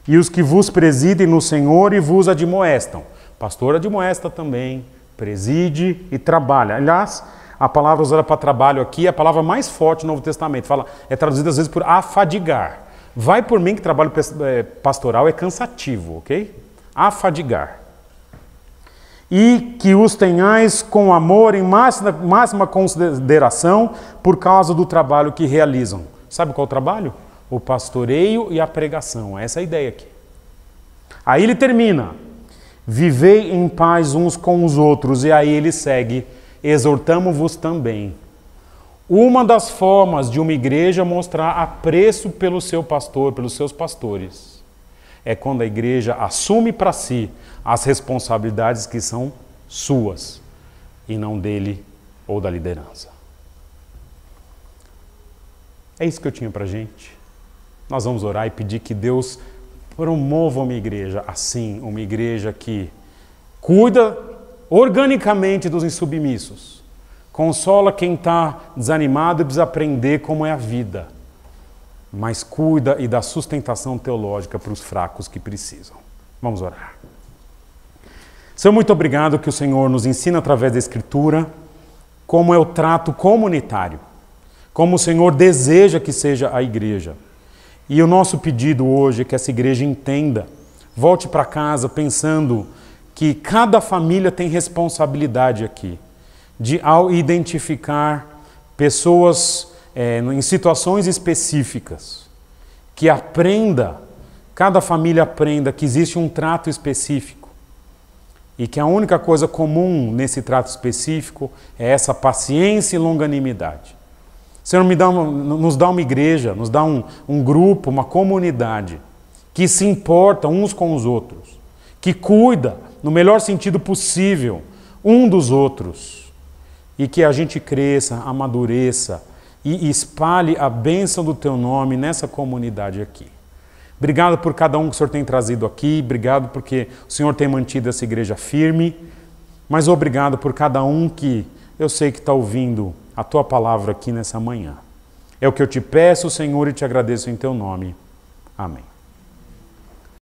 e os que vos presidem no Senhor e vos admoestam. Pastor admoesta também, preside e trabalha. Aliás, a palavra usada para trabalho aqui é a palavra mais forte no Novo Testamento. É traduzida às vezes por afadigar. Vai por mim que trabalho pastoral é cansativo, ok? Afadigar. E que os tenhais com amor em máxima consideração por causa do trabalho que realizam. Sabe qual é o trabalho? O pastoreio e a pregação. Essa é a ideia aqui. Aí ele termina. Vivei em paz uns com os outros. E aí ele segue. Exortamo-vos também. Uma das formas de uma igreja mostrar apreço pelo seu pastor, pelos seus pastores, é quando a igreja assume para si as responsabilidades que são suas e não dele ou da liderança. É isso que eu tinha para a gente. Nós vamos orar e pedir que Deus promova uma igreja assim, uma igreja que cuida organicamente dos insubmissos, consola quem está desanimado e precisa aprender como é a vida, mas cuida e dá sustentação teológica para os fracos que precisam. Vamos orar. Senhor, muito obrigado que o Senhor nos ensina através da Escritura como é o trato comunitário, como o Senhor deseja que seja a igreja. E o nosso pedido hoje é que essa igreja entenda, volte para casa pensando que cada família tem responsabilidade aqui, de ao identificar pessoas em situações específicas, que cada família aprenda que existe um trato específico e que a única coisa comum nesse trato específico é essa paciência e longanimidade. Senhor, nos dá uma igreja, nos dá um grupo, uma comunidade que se importa uns com os outros, que cuida, no melhor sentido possível, um dos outros, e que a gente cresça, amadureça e espalhe a bênção do Teu nome nessa comunidade aqui. Obrigado por cada um que o Senhor tem trazido aqui, obrigado porque o Senhor tem mantido essa igreja firme, mas obrigado por cada um que eu sei que está ouvindo a Tua palavra aqui nessa manhã. É o que eu te peço, Senhor, e te agradeço em Teu nome. Amém.